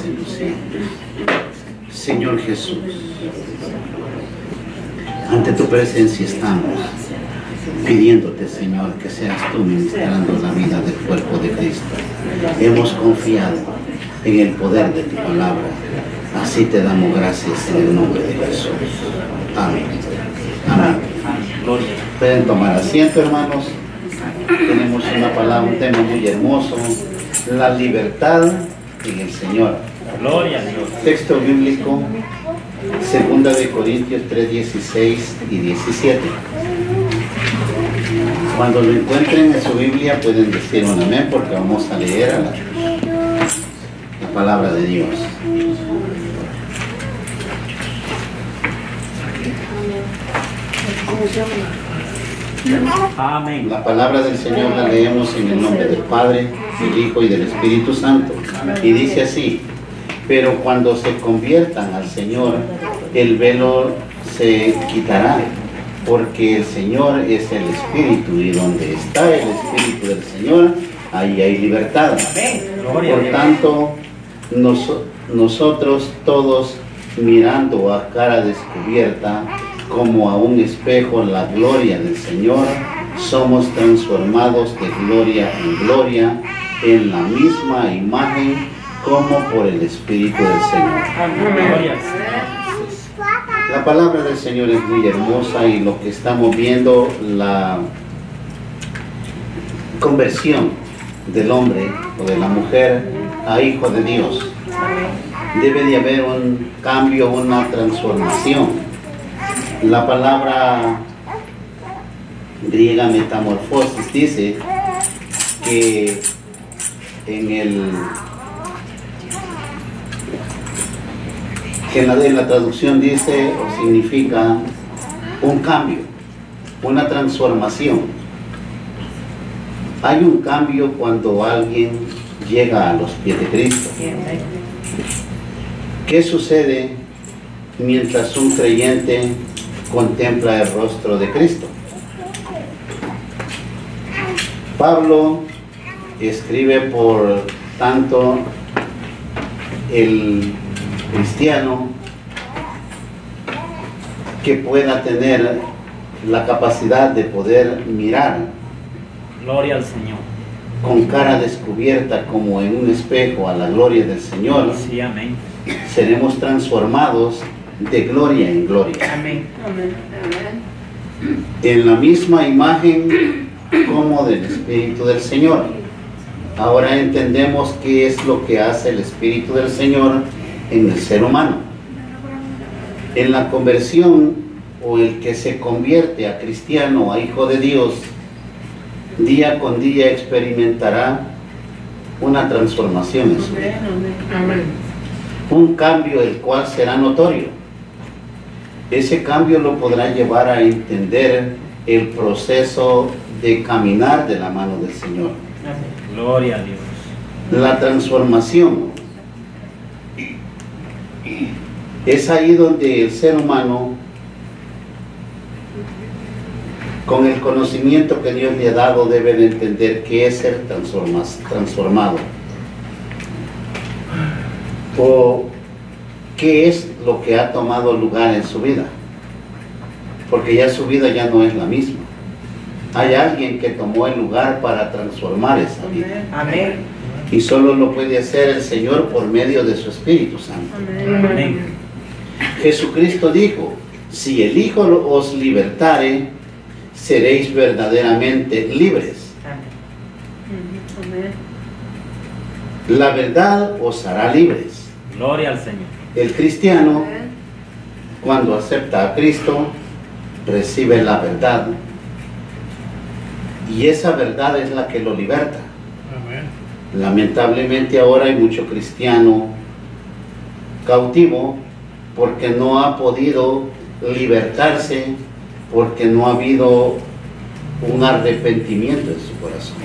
bendecimos siempre. Señor Jesús, ante tu presencia estamos pidiéndote, Señor, que seas tú ministrando la vida del cuerpo de Cristo. Hemos confiado en el poder de tu palabra. Así te damos gracias en el nombre de Jesús. Amén. Amén. Pueden tomar asiento, hermanos. Tenemos una palabra, un tema muy hermoso: la libertad en el Señor. Gloria a Dios. Texto bíblico, 2 de Corintios 3, 16 y 17. Cuando lo encuentren en su Biblia pueden decir un amén, porque vamos a leer la palabra de Dios. Amén. La palabra del Señor la leemos en el nombre del Padre, del Hijo y del Espíritu Santo. Y dice así: pero cuando se conviertan al Señor, el velo se quitará, porque el Señor es el Espíritu, y donde está el Espíritu del Señor, ahí hay libertad. Por tanto, nosotros todos, mirando a cara descubierta, como a un espejo, la gloria del Señor, somos transformados de gloria en gloria, en la misma imagen, como por el Espíritu del Señor. La palabra del Señor es muy hermosa, y lo que estamos viendo, la conversión del hombre o de la mujer a hijo de Dios. Debe de haber un cambio, una transformación. La palabra griega metamorfosis dice que en la traducción dice o significa un cambio, una transformación. Hay un cambio cuando alguien llega a los pies de Cristo. ¿Qué sucede mientras un creyente contempla el rostro de Cristo? Pablo escribe: por tanto, el cristiano que pueda tener la capacidad de poder mirar, Gloria al Señor, con cara descubierta como en un espejo a la gloria del Señor, sí, amén. seremos transformados de gloria en gloria. Amén. En la misma imagen como del Espíritu del Señor. Ahora entendemos qué es lo que hace el Espíritu del Señor en el ser humano. En la conversión, o el que se convierte a cristiano, a hijo de Dios, día con día experimentará una transformación en su vida. Un cambio el cual será notorio. Ese cambio lo podrá llevar a entender el proceso de caminar de la mano del Señor. Gloria a Dios. La transformación es ahí donde el ser humano, con el conocimiento que Dios le ha dado, debe de entender qué es ser transformado, o qué es lo que ha tomado lugar en su vida, porque ya su vida ya no es la misma. Hay alguien que tomó el lugar para transformar esa vida. Amén. Y solo lo puede hacer el Señor por medio de su Espíritu Santo. Amén. Jesucristo dijo: si el Hijo os libertare, seréis verdaderamente libres. La verdad os hará libres. Gloria al Señor. El cristiano, cuando acepta a Cristo, recibe la verdad, y esa verdad es la que lo liberta. Lamentablemente ahora hay mucho cristiano cautivo porque no ha podido libertarse, porque no ha habido un arrepentimiento en su corazón.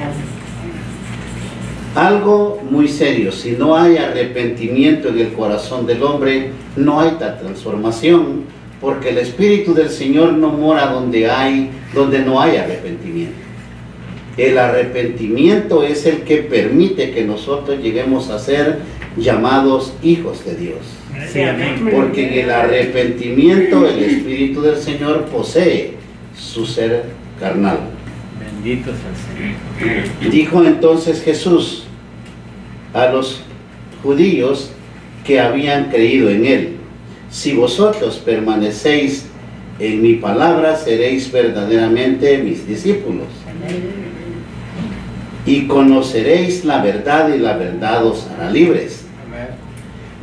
Algo muy serio: si no hay arrepentimiento en el corazón del hombre, no hay tal transformación, porque el Espíritu del Señor no mora donde no hay arrepentimiento. El arrepentimiento es el que permite que nosotros lleguemos a ser llamados hijos de Dios. Sí, amén. Porque en el arrepentimiento el Espíritu del Señor posee su ser carnal. Bendito es el Señor. Dijo entonces Jesús a los judíos que habían creído en él: si vosotros permanecéis en mi palabra, seréis verdaderamente mis discípulos. Y conoceréis la verdad, y la verdad os hará libres.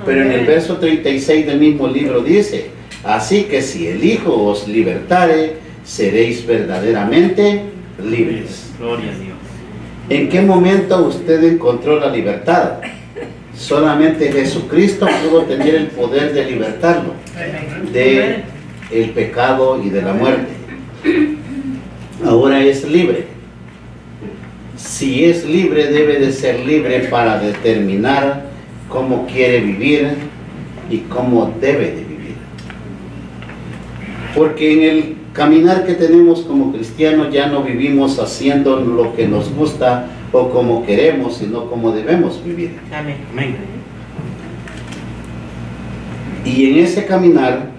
Pero en el verso 36 del mismo libro dice: así que si el Hijo os libertare, seréis verdaderamente libres. Gloria a Dios. ¿En qué momento usted encontró la libertad? Solamente Jesucristo pudo tener el poder de libertarlo de el pecado y de la muerte. Ahora es libre. Si es libre, debe de ser libre para determinar cómo quiere vivir y cómo debe de vivir. Porque en el caminar que tenemos como cristianos ya no vivimos haciendo lo que nos gusta o como queremos, sino como debemos vivir. Amén. Amén. Y en ese caminar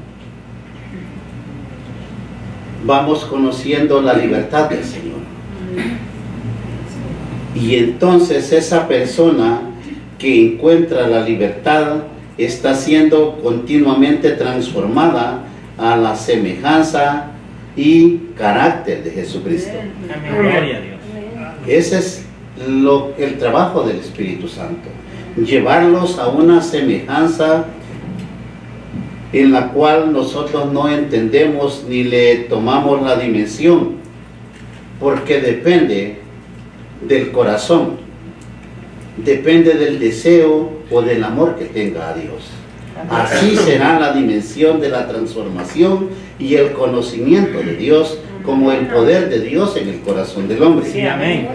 vamos conociendo la libertad del Señor. Y entonces esa persona que encuentra la libertad está siendo continuamente transformada a la semejanza y carácter de Jesucristo. Amén. Gloria a Dios. Ese es el trabajo del Espíritu Santo, llevarlos a una semejanza en la cual nosotros no entendemos ni le tomamos la dimensión, porque depende del corazón, depende del deseo o del amor que tenga a Dios. Así será la dimensión de la transformación y el conocimiento de Dios, como el poder de Dios en el corazón del hombre. Sí, amén.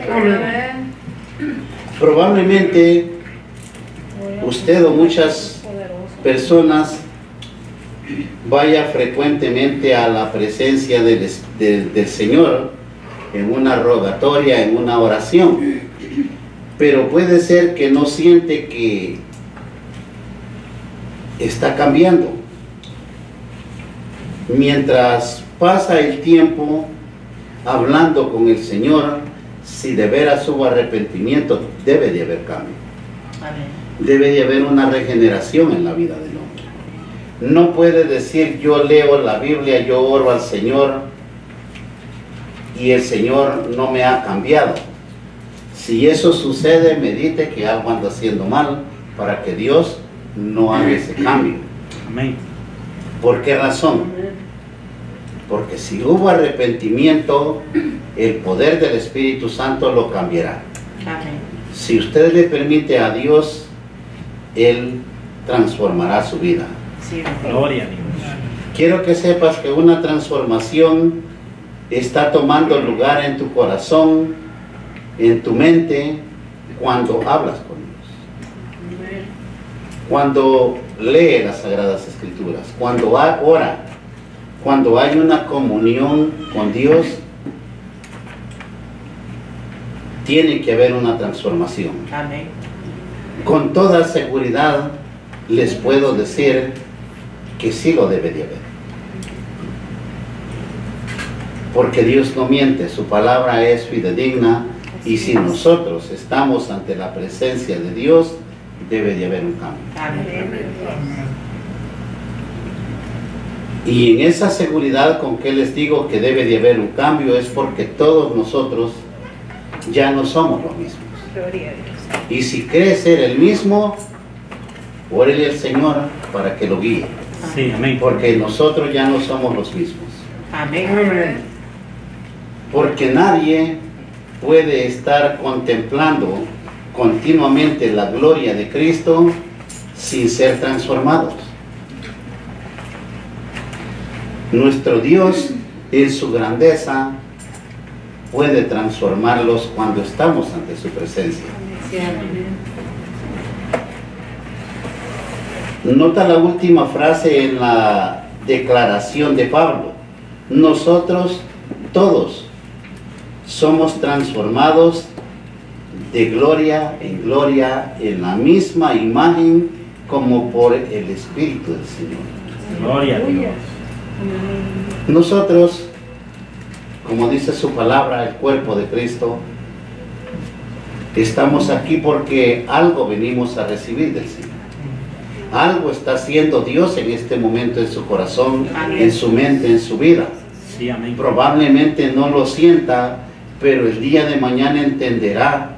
Probablemente usted o muchas personas vaya frecuentemente a la presencia del Señor en una rogatoria, en una oración, pero puede ser que no siente que está cambiando. Mientras pasa el tiempo hablando con el Señor, si de veras hubo arrepentimiento, debe de haber cambio. Amén. Debe de haber una regeneración en la vida del hombre. No puede decir: yo leo la Biblia, yo oro al Señor y el Señor no me ha cambiado. Si eso sucede, medite que algo anda haciendo mal para que Dios no haga ese cambio. Amén. ¿Por qué razón? Porque si hubo arrepentimiento, el poder del Espíritu Santo lo cambiará. Amén. Si usted le permite a Dios, Él transformará su vida. Sí, Gloria a Dios. Quiero que sepas que una transformación está tomando lugar en tu corazón, en tu mente, cuando hablas con Dios, cuando lee las Sagradas Escrituras, cuando ora, cuando hay una comunión con Dios. Tiene que haber una transformación. Amén. Con toda seguridad les puedo decir que sí lo debe de haber. Porque Dios no miente, su palabra es fidedigna, y si nosotros estamos ante la presencia de Dios, debe de haber un cambio. Amén. Y en esa seguridad con que les digo que debe de haber un cambio es porque todos nosotros ya no somos los mismos. Gloria a Dios. Y si cree ser el mismo, órele al Señor para que lo guíe. Sí, amén. Porque nosotros ya no somos los mismos. Amén. Porque nadie puede estar contemplando continuamente la gloria de Cristo sin ser transformados. Nuestro Dios, en su grandeza, puede transformarlos cuando estamos ante su presencia. Sí, amén. Nota la última frase en la declaración de Pablo: nosotros todos somos transformados de gloria en gloria en la misma imagen como por el Espíritu del Señor. Gloria a Dios. Nosotros, como dice su palabra, el cuerpo de Cristo, estamos aquí porque algo venimos a recibir del Señor. Algo está haciendo Dios en este momento en su corazón, en su mente, en su vida. Sí, amén. Probablemente no lo sienta, pero el día de mañana entenderá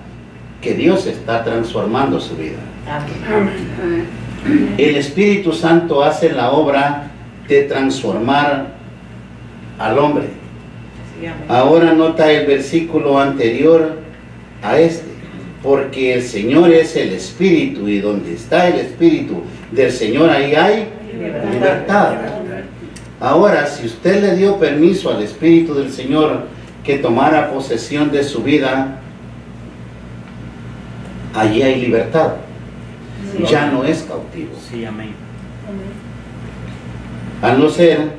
que Dios está transformando su vida. El Espíritu Santo hace la obra de transformar al hombre. Ahora nota el versículo anterior a este, porque el Señor es el Espíritu, y donde está el Espíritu del Señor, ahí hay libertad. Ahora, si usted le dio permiso al Espíritu del Señor que tomara posesión de su vida, allí hay libertad. Ya no es cautivo. Sí, amén. A no ser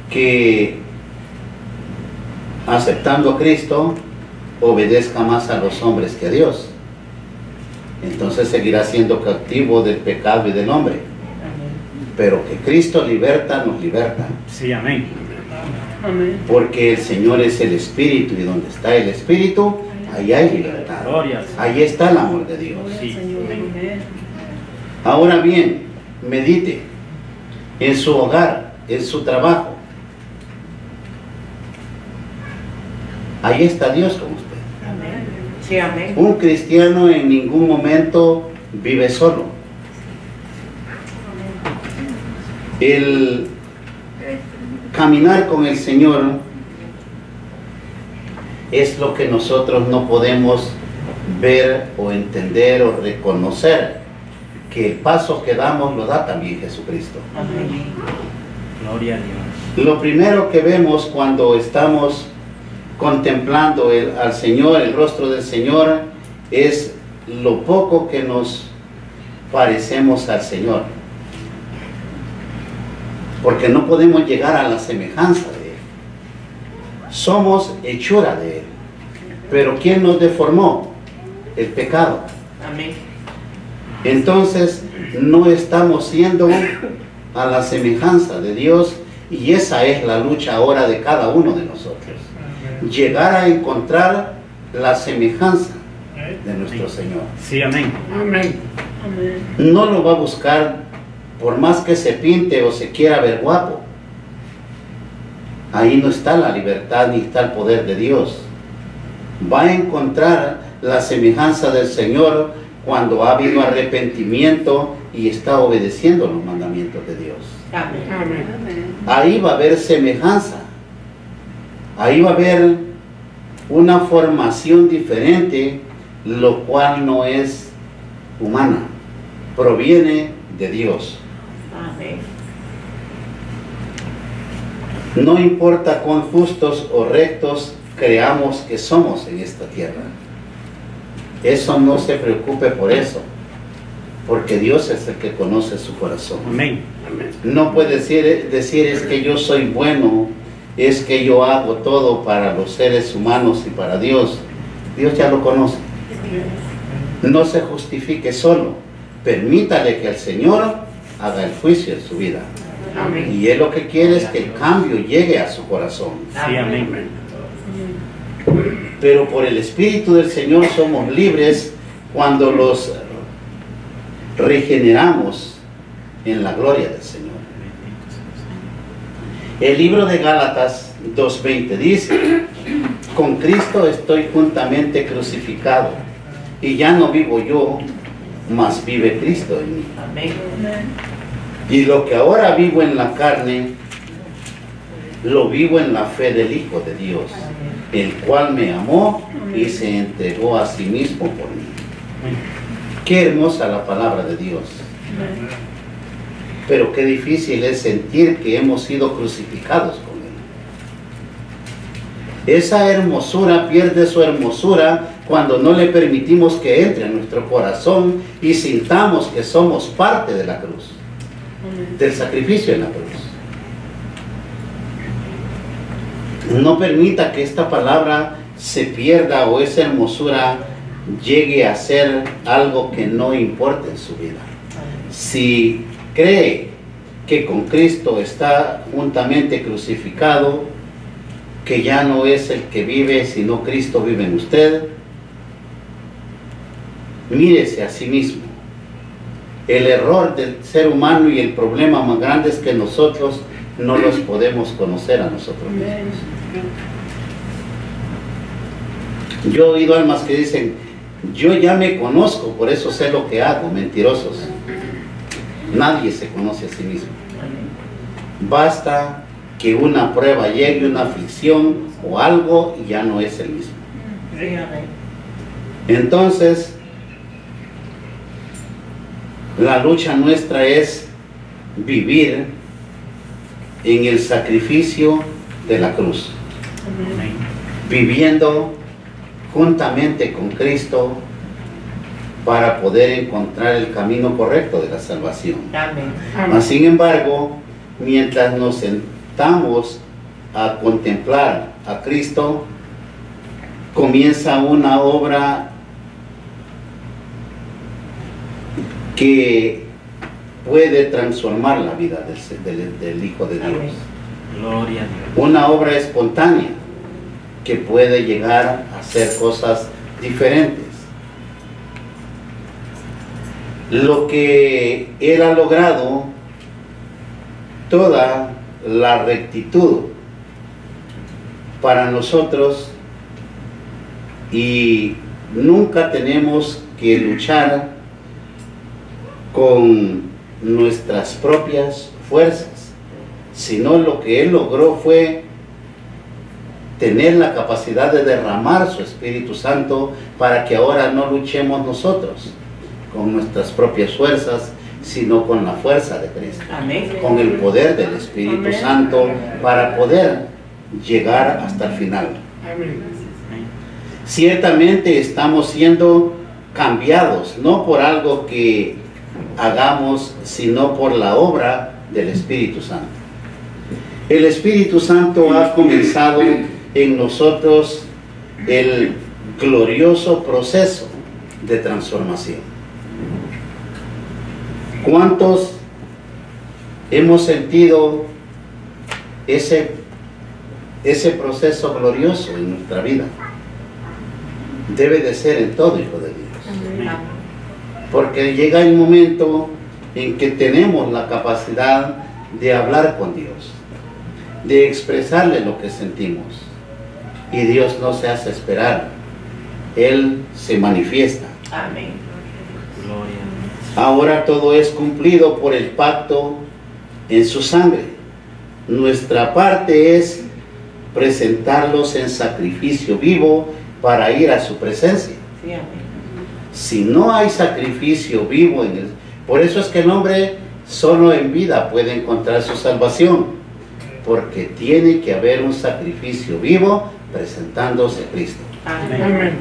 que, aceptando a Cristo, obedezca más a los hombres que a Dios. Entonces seguirá siendo cautivo del pecado y del hombre. Pero que Cristo liberta, nos liberta. Sí, amén. Porque el Señor es el Espíritu, y donde está el Espíritu, ahí hay libertad. Gloria. Ahí está el amor de Dios. Sí, amén. Ahora bien, medite en su hogar, en su trabajo. Ahí está Dios con usted. Sí, amén. Un cristiano en ningún momento vive solo. El caminar con el Señor es lo que nosotros no podemos ver o entender o reconocer, que el paso que damos lo da también Jesucristo. Amén. Gloria a Dios. Lo primero que vemos cuando estamos contemplando al Señor, el rostro del Señor, es lo poco que nos parecemos al Señor. Porque no podemos llegar a la semejanza de Él. Somos hechura de Él. Pero ¿quién nos deformó? El pecado. Amén. Entonces no estamos siendo a la semejanza de Dios, y esa es la lucha ahora de cada uno de nosotros. Llegar a encontrar la semejanza de nuestro Señor. Sí, amén. No lo va a buscar por más que se pinte o se quiera ver guapo. Ahí no está la libertad ni está el poder de Dios. Va a encontrar la semejanza del Señor cuando ha habido arrepentimiento y está obedeciendo los mandamientos de Dios. Amén. Ahí va a haber semejanza. Ahí va a haber una formación diferente, lo cual no es humana, proviene de Dios. Amén. No importa cuán justos o rectos creamos que somos en esta tierra. Eso no se preocupe por eso, porque Dios es el que conoce su corazón. Amén. No puede decir es que yo soy bueno, es que yo hago todo para los seres humanos y para Dios. Dios ya lo conoce. No se justifique solo. Permítale que el Señor haga el juicio en su vida. Amén. Y Él lo que quiere es que el cambio llegue a su corazón. Sí, amén. Pero por el Espíritu del Señor somos libres cuando los regeneramos en la gloria del Señor. El libro de Gálatas 2:20 dice: con Cristo estoy juntamente crucificado, y ya no vivo yo, mas vive Cristo en mí. Amén. Y lo que ahora vivo en la carne, lo vivo en la fe del Hijo de Dios, el cual me amó y se entregó a sí mismo por mí. Qué hermosa la palabra de Dios. Pero qué difícil es sentir que hemos sido crucificados con Él. Esa hermosura pierde su hermosura cuando no le permitimos que entre en nuestro corazón y sintamos que somos parte de la cruz, del sacrificio en la cruz. No permita que esta palabra se pierda o esa hermosura llegue a ser algo que no importa en su vida. Si cree que con Cristo está juntamente crucificado, que ya no es el que vive, sino Cristo vive en usted, mírese a sí mismo. El error del ser humano y el problema más grande es que nosotros no los podemos conocer a nosotros mismos. Yo he oído almas que dicen, yo ya me conozco, por eso sé lo que hago. Mentirosos. Nadie se conoce a sí mismo. Basta que una prueba llegue, una aflicción o algo, y ya no es el mismo. Entonces, la lucha nuestra es vivir en el sacrificio de la cruz, viviendo juntamente con Cristo para poder encontrar el camino correcto de la salvación. Mas, sin embargo, mientras nos sentamos a contemplar a Cristo, comienza una obra que puede transformar la vida del Hijo de Dios. Gloria a Dios. Una obra espontánea que puede llegar a hacer cosas diferentes. Lo que Él ha logrado, toda la rectitud para nosotros, y nunca tenemos que luchar con nuestras propias fuerzas, sino lo que Él logró fue tener la capacidad de derramar su Espíritu Santo para que ahora no luchemos nosotros con nuestras propias fuerzas, sino con la fuerza de Cristo, con el poder del Espíritu Santo, para poder llegar hasta el final. Ciertamente estamos siendo cambiados, no por algo que hagamos, sino por la obra del Espíritu Santo. El Espíritu Santo ha comenzado en nosotros el glorioso proceso de transformación. ¿Cuántos hemos sentido ese proceso glorioso en nuestra vida? Debe de ser en todo hijo de Dios. Porque llega el momento en que tenemos la capacidad de hablar con Dios, de expresarle lo que sentimos. Y Dios no se hace esperar. Él se manifiesta. Amén. Gloria a Dios. Ahora todo es cumplido por el pacto en su sangre. Nuestra parte es presentarlos en sacrificio vivo para ir a su presencia. Sí, amén. Si no hay sacrificio vivo por eso es que el hombre solo en vida puede encontrar su salvación, porque tiene que haber un sacrificio vivo presentándose a Cristo. Amén.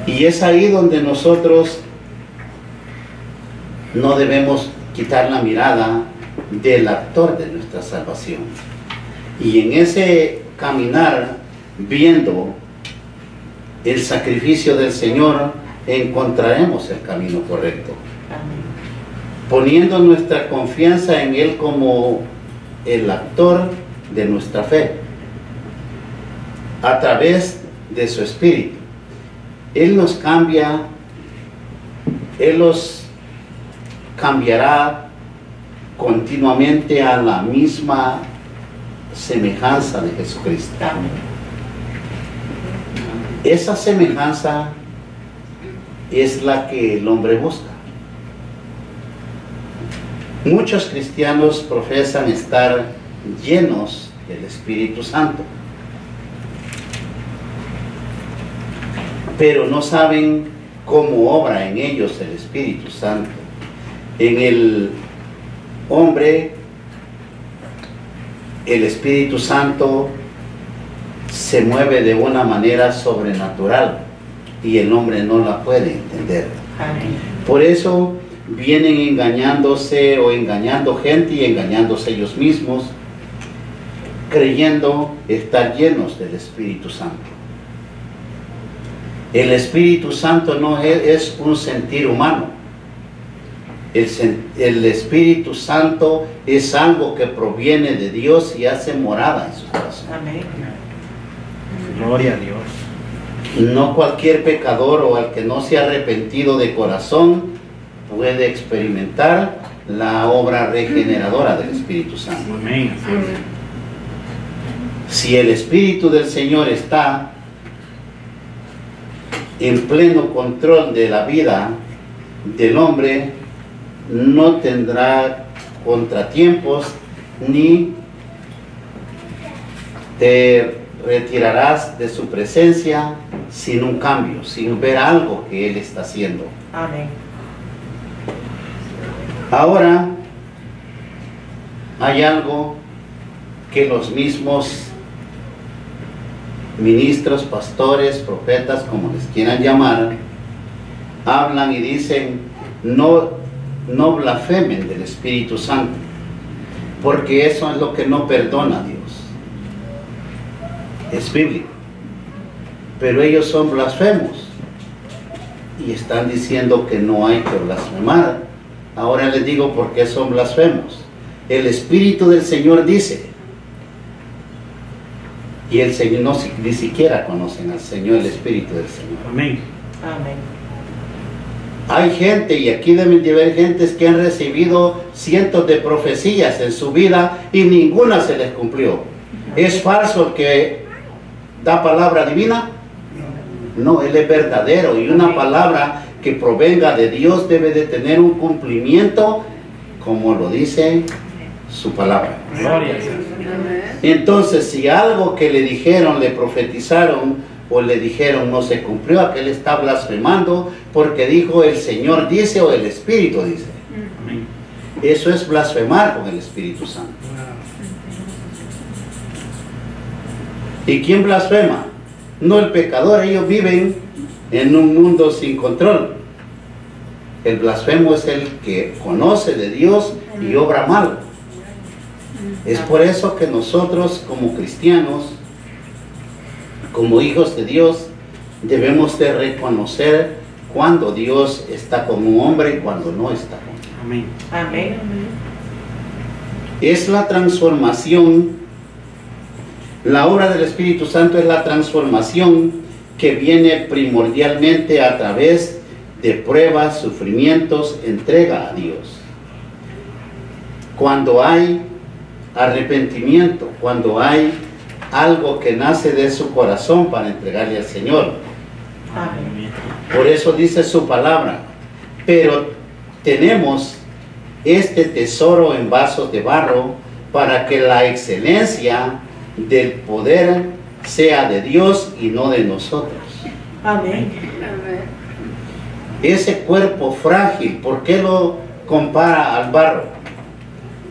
Y es ahí donde nosotros no debemos quitar la mirada del actor de nuestra salvación. Y en ese caminar, viendo el sacrificio del Señor, encontraremos el camino correcto. Amén. Poniendo nuestra confianza en Él como el actor de nuestra fe, a través de su Espíritu. Él nos cambia, Él los cambiará continuamente a la misma semejanza de Jesucristo. Amén. Esa semejanza es la que el hombre busca. Muchos cristianos profesan estar llenos del Espíritu Santo, pero no saben cómo obra en ellos el Espíritu Santo. En el hombre, el Espíritu Santo se mueve de una manera sobrenatural y el hombre no la puede entender. Amén. Por eso vienen engañándose o engañando gente y engañándose ellos mismos, creyendo estar llenos del Espíritu Santo. El Espíritu Santo no es un sentir humano. El Espíritu Santo es algo que proviene de Dios y hace morada en su corazón. Amén. Gloria a Dios. No cualquier pecador o al que no se ha arrepentido de corazón puede experimentar la obra regeneradora del Espíritu Santo. Amén. Si el Espíritu del Señor está en pleno control de la vida del hombre, no tendrá contratiempos ni te retirarás de su presencia sin un cambio, sin ver algo que Él está haciendo. Amén. Ahora hay algo que los mismos ministros, pastores, profetas, como les quieran llamar, hablan y dicen: no blasfemen del Espíritu Santo, porque eso es lo que no perdona a Dios. Es bíblico. Pero ellos son blasfemos y están diciendo que no hay que blasfemar. Ahora les digo por qué son blasfemos. El Espíritu del Señor dice, y el Señor ni siquiera conocen al Señor, el Espíritu del Señor. Amén. Amén. Hay gente, y aquí deben de haber gentes que han recibido cientos de profecías en su vida y ninguna se les cumplió. ¿Es falso el que da palabra divina? No, Él es verdadero, y una palabra que provenga de Dios debe de tener un cumplimiento como lo dice su palabra. Gloria a Dios. Entonces, si algo que le dijeron, le profetizaron o le dijeron no se cumplió, aquel está blasfemando porque dijo el Señor dice o el Espíritu dice. Amén. Eso es blasfemar con el Espíritu Santo. ¿Y quién blasfema? No el pecador, ellos viven en un mundo sin control. El blasfemo es el que conoce de Dios y obra mal. Es por eso que nosotros como cristianos, como hijos de Dios, debemos de reconocer cuando Dios está con un hombre y cuando no está con él. Amén. Amén. Es la transformación, la obra del Espíritu Santo es la transformación que viene primordialmente a través de pruebas, sufrimientos, entrega a Dios. Cuando hay arrepentimiento, cuando hay algo que nace de su corazón para entregarle al Señor. Amén. Por eso dice su palabra, pero tenemos este tesoro en vasos de barro para que la excelencia del poder sea de Dios y no de nosotros. Amén. Ese cuerpo frágil, ¿por qué lo compara al barro?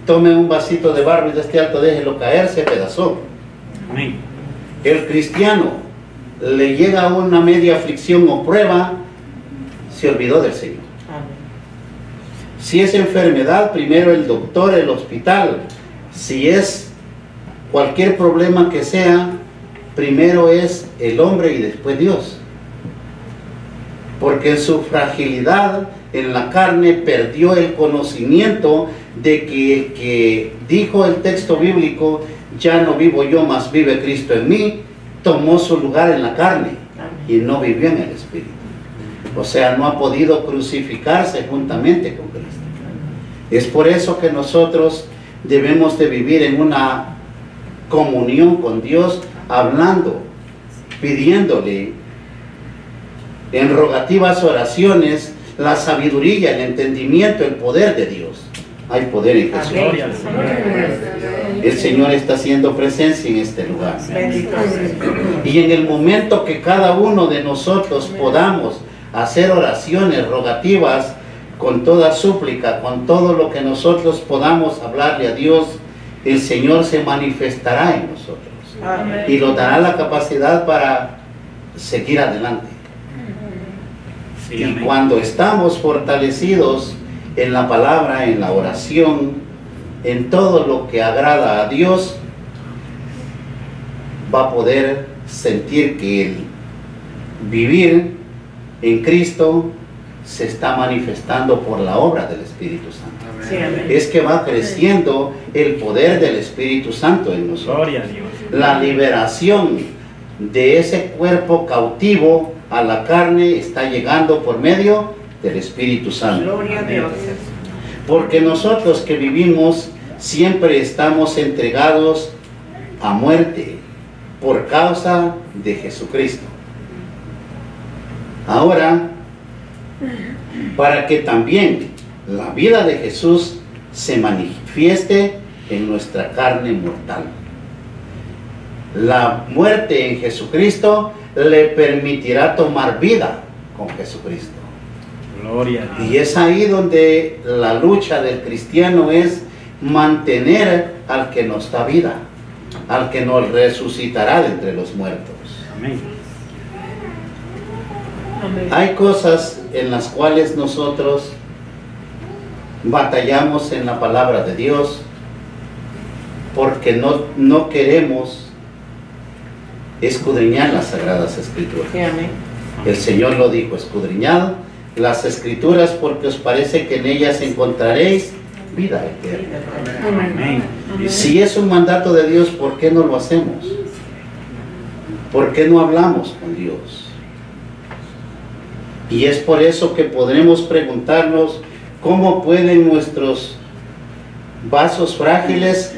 Tome un vasito de barro y de este alto déjelo caer, se pedazó. Amén. El cristiano le llega una media aflicción o prueba, se olvidó del Señor. Amén. Si es enfermedad, primero el doctor, el hospital. Si es cualquier problema que sea, primero es el hombre y después Dios. Porque en su fragilidad en la carne perdió el conocimiento de que el que dijo el texto bíblico, ya no vivo yo, mas vive Cristo en mí, tomó su lugar en la carne y no vivió en el Espíritu. O sea, no ha podido crucificarse juntamente con Cristo. Es por eso que nosotros debemos de vivir en una comunión con Dios, hablando, pidiéndole en rogativas oraciones la sabiduría, el entendimiento, el poder de Dios. Hay poder en Jesús. Gloria a Dios. El Señor está haciendo presencia en este lugar. Bendito sea. Y en el momento que cada uno de nosotros podamos hacer oraciones rogativas con toda súplica, con todo lo que nosotros podamos hablarle a Dios, el Señor se manifestará en nosotros Amén. y nos dará la capacidad para seguir adelante. Sí, Y amén. cuando estamos fortalecidos en la palabra, en la oración, en todo lo que agrada a Dios, va a poder sentir que el vivir en Cristo se está manifestando por la obra del Espíritu Santo. Sí, amén. Es que va creciendo el poder del Espíritu Santo en nosotros. Gloria a Dios. La liberación de ese cuerpo cautivo a la carne está llegando por medio del Espíritu Santo. Gloria a Dios. Porque nosotros que vivimos siempre estamos entregados a muerte por causa de Jesucristo. Ahora, para que también la vida de Jesús se manifieste en nuestra carne mortal. La muerte en Jesucristo le permitirá tomar vida con Jesucristo. Gloria a Dios. Y es ahí donde la lucha del cristiano es mantener al que nos da vida, al que nos resucitará de entre los muertos. Amén. Amén. Hay cosas en las cuales nosotros batallamos en la palabra de Dios porque no queremos escudriñar las Sagradas Escrituras. Sí, amén. El Señor lo dijo: escudriñad las Escrituras porque os parece que en ellas encontraréis vida eterna. Amén. Si es un mandato de Dios, ¿por qué no lo hacemos? ¿Por qué no hablamos con Dios? Y es por eso que podremos preguntarnos cómo pueden nuestros vasos frágiles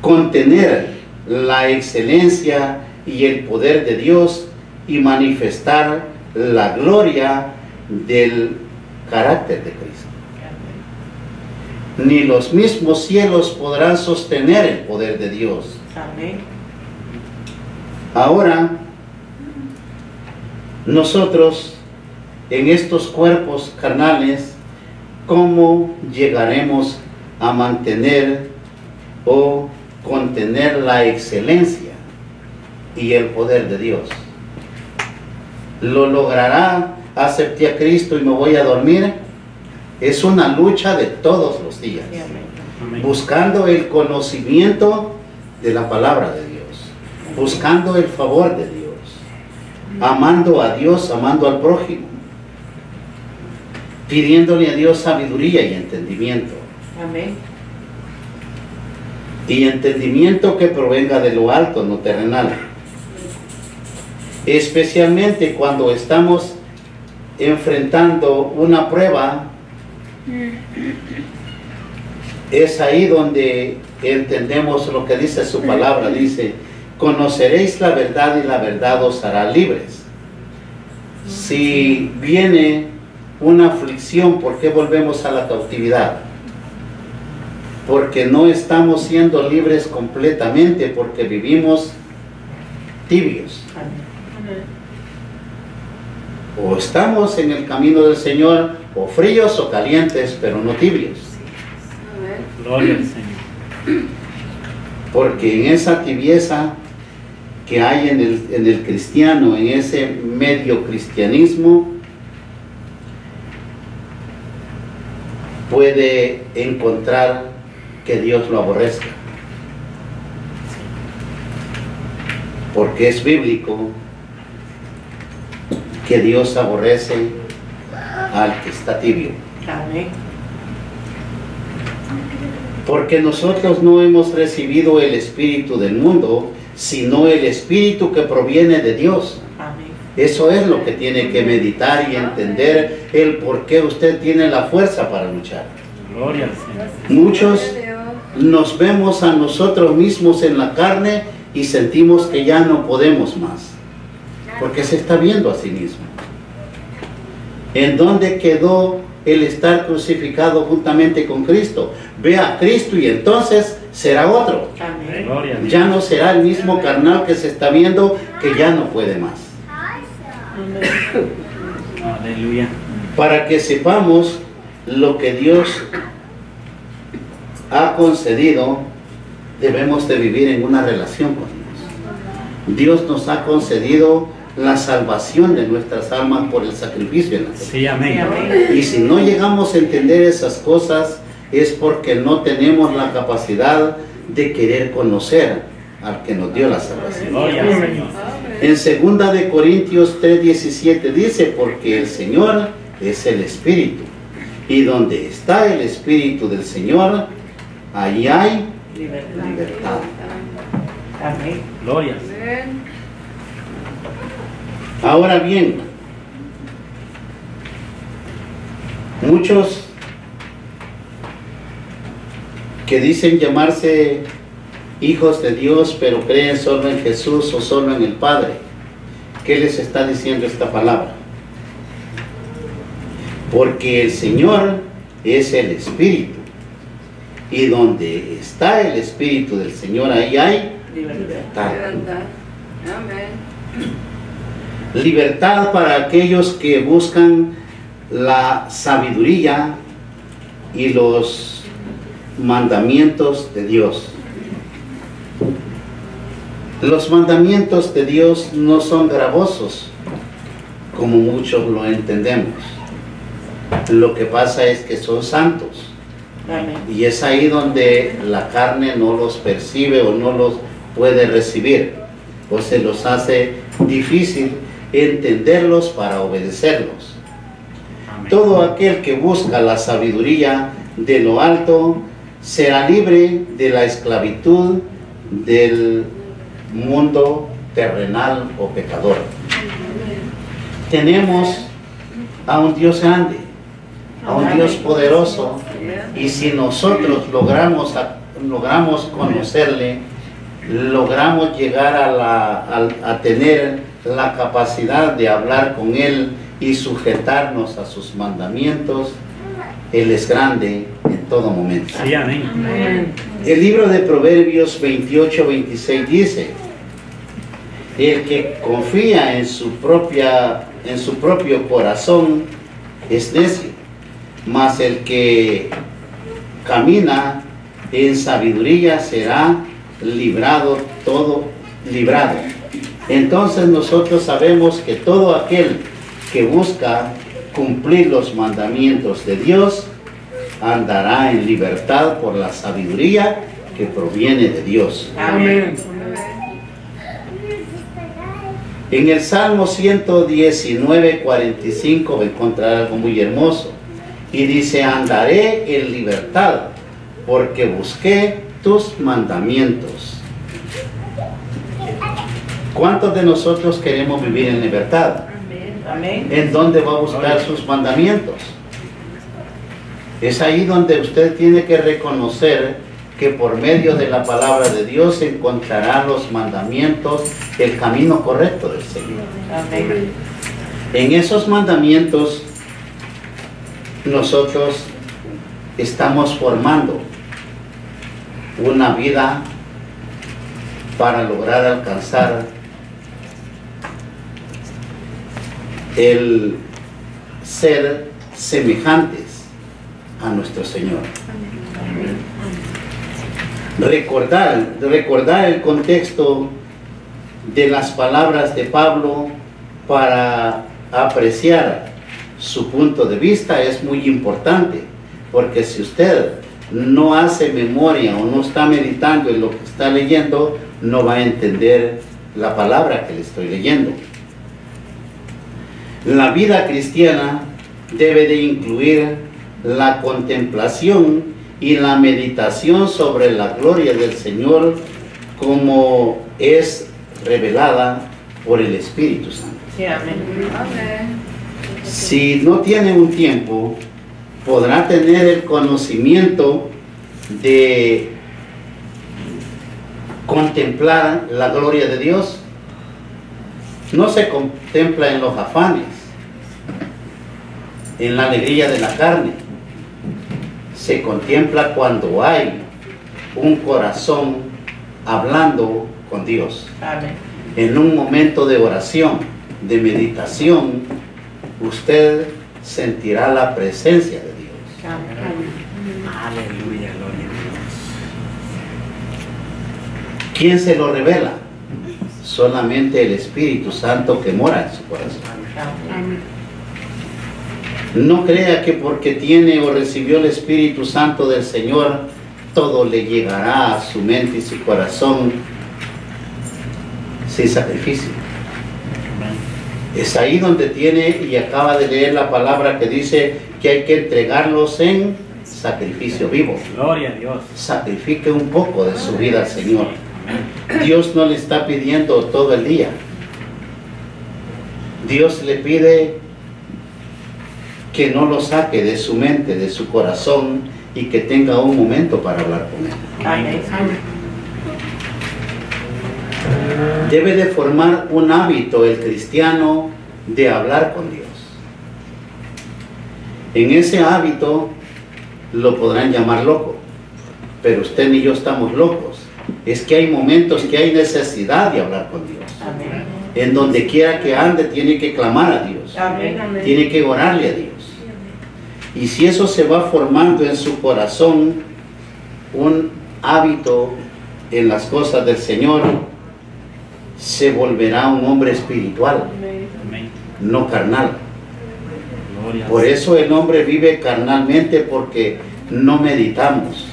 contener la excelencia y el poder de Dios y manifestar la gloria del carácter de Cristo. Ni los mismos cielos podrán sostener el poder de Dios. Amén. Ahora, nosotros en estos cuerpos carnales, ¿cómo llegaremos a mantener o contener la excelencia y el poder de Dios? ¿Lo logrará? Acepté a Cristo y me voy a dormir. Es una lucha de todos los días, Sí, amén. Amén. buscando el conocimiento de la palabra de Dios, buscando el favor de Dios, amando a Dios, amando al prójimo, pidiéndole a Dios sabiduría y entendimiento. Amén. Y entendimiento que provenga de lo alto, no terrenal. Especialmente cuando estamos enfrentando una prueba, es ahí donde entendemos lo que dice su palabra. Dice: conoceréis la verdad y la verdad os hará libres. Si viene una aflicción, ¿por qué volvemos a la cautividad? Porque no estamos siendo libres completamente, porque vivimos tibios. Amén. O estamos en el camino del Señor, o fríos o calientes, pero no tibios. Gloria al Señor. Porque en esa tibieza que hay en el cristiano, en ese medio cristianismo, puede encontrar que Dios lo aborrezca. Porque es bíblico que Dios aborrece al que está tibio. Amén. Porque nosotros no hemos recibido el espíritu del mundo, sino el espíritu que proviene de Dios. Amén. Eso es lo que tiene que meditar y entender, el por qué usted tiene la fuerza para luchar. Gloria al Señor. Muchos nos vemos a nosotros mismos en la carne y sentimos que ya no podemos más, porque se está viendo a sí mismo. ¿En dónde quedó el estar crucificado juntamente con Cristo? Ve a Cristo y entonces será otro. Amén. Gloria a Dios. Ya no será el mismo carnal que se está viendo, que ya no puede más. Amén. Aleluya. Para que sepamos lo que Dios ha concedido, debemos de vivir en una relación con Dios. Dios nos ha concedido la salvación de nuestras almas por el sacrificio en la cruz. Sí, amén. Sí, amén. Y si no llegamos a entender esas cosas, es porque no tenemos la capacidad de querer conocer al que nos dio la salvación. Gloria al Señor. En 2 de Corintios 3:17 dice, porque el Señor es el Espíritu, y donde está el Espíritu del Señor, ahí hay libertad. Amén. Gloria al Señor. Ahora bien, muchos que dicen llamarse hijos de Dios, pero creen solo en Jesús o solo en el Padre, ¿qué les está diciendo esta palabra? Porque el Señor es el Espíritu, y donde está el Espíritu del Señor, ahí hay libertad. Libertad para aquellos que buscan la sabiduría y los mandamientos de Dios. Los mandamientos de Dios no son gravosos, como muchos lo entendemos. Lo que pasa es que son santos. Amén. Y es ahí donde la carne no los percibe o no los puede recibir, o se los hace difícil entenderlos para obedecerlos. Amén. Todo aquel que busca la sabiduría de lo alto será libre de la esclavitud del mundo terrenal o pecador. Tenemos a un Dios grande, a un Dios poderoso, y si nosotros logramos conocerle, logramos llegar a tener la capacidad de hablar con Él y sujetarnos a sus mandamientos, Él es grande en todo momento. Sí, amén. Amén. El libro de Proverbios 28:26 dice, el que confía en su propio corazón es necio, mas el que camina en sabiduría será librado. Entonces nosotros sabemos que todo aquel que busca cumplir los mandamientos de Dios andará en libertad por la sabiduría que proviene de Dios. Amén. En el Salmo 119:45 va a encontrar algo muy hermoso. Y dice, andaré en libertad, porque busqué tus mandamientos. ¿Cuántos de nosotros queremos vivir en libertad? Amén. ¿En dónde va a buscar sus mandamientos? Es ahí donde usted tiene que reconocer que por medio de la palabra de Dios encontrará los mandamientos, el camino correcto del Señor. Amén. En esos mandamientos nosotros estamos formando una vida para lograr alcanzar el ser semejantes a nuestro Señor. Recordar el contexto de las palabras de Pablo para apreciar su punto de vista es muy importante, porque si usted no hace memoria o no está meditando en lo que está leyendo, no va a entender la palabra que le estoy leyendo. La vida cristiana debe de incluir la contemplación y la meditación sobre la gloria del Señor como es revelada por el Espíritu Santo. Sí, amén. Si no tiene un tiempo, podrá tener el conocimiento de contemplar la gloria de Dios. No se contempla en los afanes, en la alegría de la carne. Se contempla cuando hay un corazón hablando con Dios. Amén. En un momento de oración, de meditación, usted sentirá la presencia de Dios. Amén. Aleluya, gloria a ¿Quién se lo revela? Solamente el Espíritu Santo que mora en su corazón. Amén. No crea que porque tiene o recibió el Espíritu Santo del Señor, todo le llegará a su mente y su corazón sin sacrificio. Es ahí donde tiene, y acaba de leer la palabra que dice que hay que entregarlos en sacrificio vivo. Gloria a Dios. Sacrifique un poco de su vida al Señor. Dios no le está pidiendo todo el día. Dios le pide que no lo saque de su mente, de su corazón, y que tenga un momento para hablar con Él. Amén. Debe de formar un hábito el cristiano de hablar con Dios. En ese hábito lo podrán llamar loco, pero usted ni yo estamos locos. Es que hay momentos que hay necesidad de hablar con Dios. Amén. En donde quiera que ande tiene que clamar a Dios, Amén. tiene que orarle a Dios. Y si eso se va formando en su corazón, un hábito en las cosas del Señor, se volverá un hombre espiritual, Amén. no carnal. Gloria a Por Dios. eso el hombre vive carnalmente, porque no meditamos,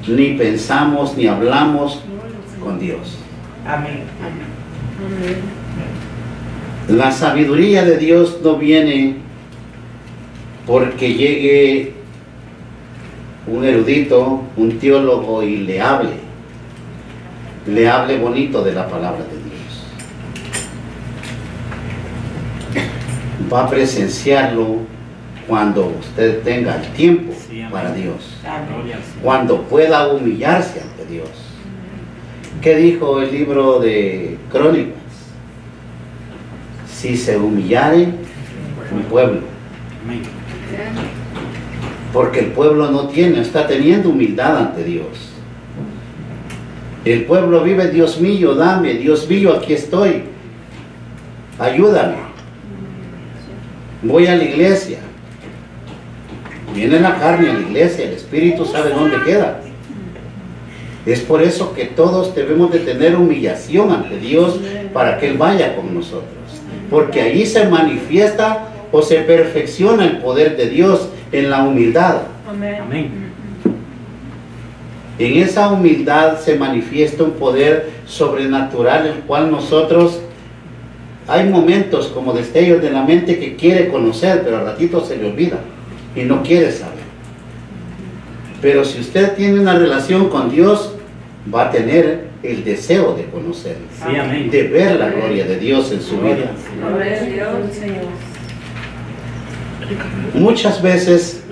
ni pensamos, ni hablamos con Dios. Amén. La sabiduría de Dios no viene porque llegue un erudito, un teólogo y le hable bonito de la palabra de Dios. Va a presenciarlo cuando usted tenga el tiempo Sí, amén. para Dios, Gloria al Señor. cuando pueda humillarse ante Dios. ¿Qué dijo el libro de Crónicas? Si se humillare mi pueblo, Amén. porque el pueblo no tiene, está teniendo humildad ante Dios. El pueblo vive: Dios mío, dame, Dios mío, aquí estoy, ayúdame. Voy a la iglesia, viene la carne a la iglesia, el espíritu sabe dónde queda. Es por eso que todos debemos de tener humillación ante Dios para que Él vaya con nosotros, porque ahí se manifiesta o se perfecciona el poder de Dios en la humildad. Amén. En esa humildad se manifiesta un poder sobrenatural, el cual nosotros, hay momentos como destellos de la mente que quiere conocer, pero al ratito se le olvida y no quiere saber. Pero si usted tiene una relación con Dios, va a tener el deseo de conocer, Sí, amén. de ver la gloria de Dios en su vida. Muchas veces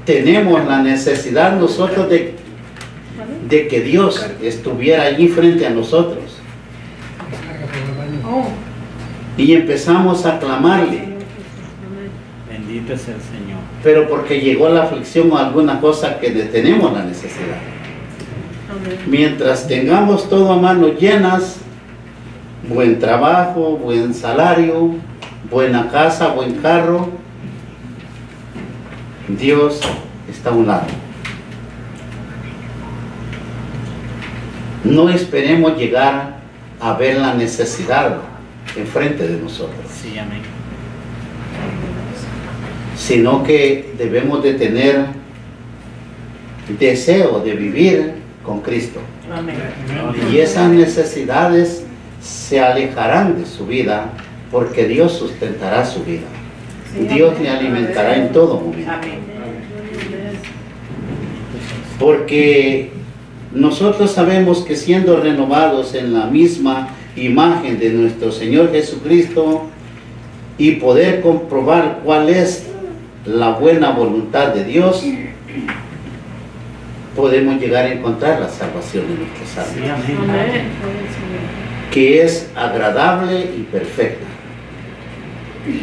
tenemos la necesidad nosotros de que Dios estuviera allí frente a nosotros. Y empezamos a clamarle, Bendito es el Señor. pero porque llegó la aflicción o alguna cosa que tenemos la necesidad. Mientras tengamos todo a manos llenas, buen trabajo, buen salario, buena casa, buen carro, Dios está a un lado. No esperemos llegar a ver la necesidad enfrente de nosotros, Sí, amén. sino que debemos de tener deseo de vivir con Cristo. Amén. Y esas necesidades se alejarán de su vida, porque Dios sustentará su vida. Dios le alimentará en todo momento. Amén. Porque nosotros sabemos que siendo renovados en la misma imagen de nuestro Señor Jesucristo y poder comprobar cuál es la buena voluntad de Dios, podemos llegar a encontrar la salvación de nuestras Sí, almas, amén. que es agradable y perfecta.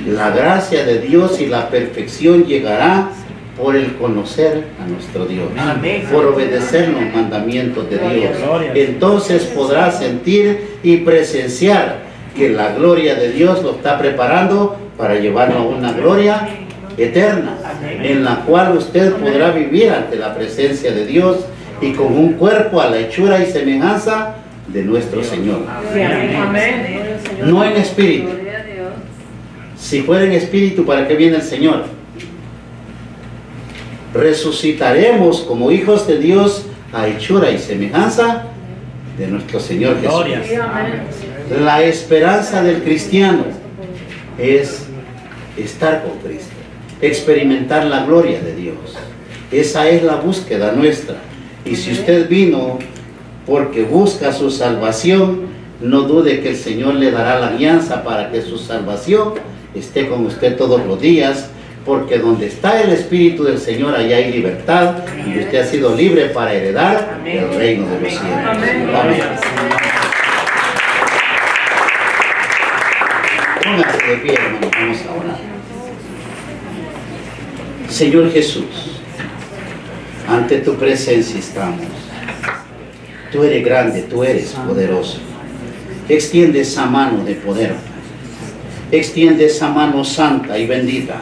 La gracia de Dios y la perfección llegará por el conocer a nuestro Dios, Amén. por obedecer los mandamientos de Dios. Gloria. Entonces podrá sentir y presenciar que la gloria de Dios lo está preparando para llevarlo a una gloria eterna, en la cual usted podrá vivir ante la presencia de Dios y con un cuerpo a la hechura y semejanza de nuestro Señor. Amén. No en espíritu. Si fuera en espíritu, ¿para qué viene el Señor? Resucitaremos como hijos de Dios a hechura y semejanza de nuestro Señor Gloria. Jesús. La esperanza del cristiano es estar con Cristo, experimentar la gloria de Dios. Esa es la búsqueda nuestra. Y si usted vino porque busca su salvación, no dude que el Señor le dará la guianza para que su salvación esté con usted todos los días, porque donde está el Espíritu del Señor, allá hay libertad, y usted ha sido libre para heredar el reino de los cielos. Amén. Póngase de pie, hermano, vamos a orar. Señor Jesús, ante tu presencia estamos. Tú eres grande, tú eres poderoso. Extiende esa mano de poder. Extiende esa mano santa y bendita.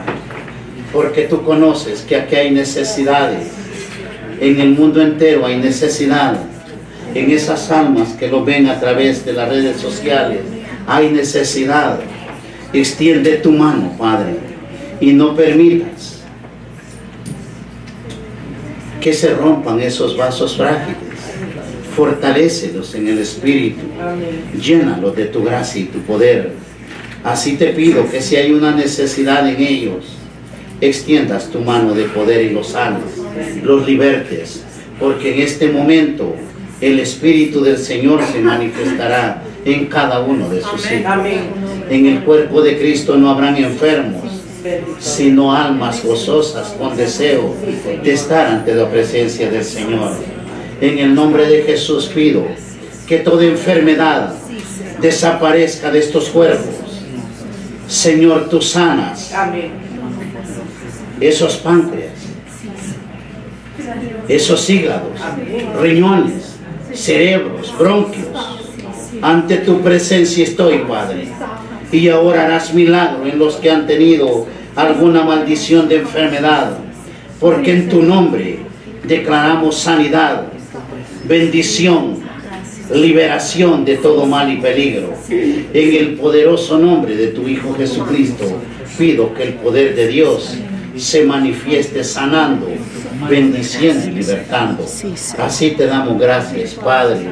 Porque tú conoces que aquí hay necesidades. En el mundo entero hay necesidad. En esas almas que lo ven a través de las redes sociales hay necesidad. Extiende tu mano, Padre, y no permitas que se rompan esos vasos frágiles. Fortalécelos en el Espíritu. Llénalos de tu gracia y tu poder. Así te pido que si hay una necesidad en ellos, extiendas tu mano de poder y los sanes, los libertes, porque en este momento el Espíritu del Señor se manifestará en cada uno de sus hijos. En el cuerpo de Cristo no habrán enfermos, sino almas gozosas con deseo de estar ante la presencia del Señor. En el nombre de Jesús pido que toda enfermedad desaparezca de estos cuerpos. Señor, tú sanas esos páncreas, esos hígados, riñones, cerebros, bronquios. Ante tu presencia estoy, Padre, y ahora harás milagro en los que han tenido alguna maldición de enfermedad, porque en tu nombre declaramos sanidad, bendición, liberación de todo mal y peligro. En el poderoso nombre de tu Hijo Jesucristo, pido que el poder de Dios se manifieste sanando, bendiciendo y libertando. Así te damos gracias, Padre,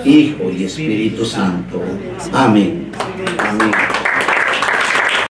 Hijo y Espíritu Santo. Amén. Amén.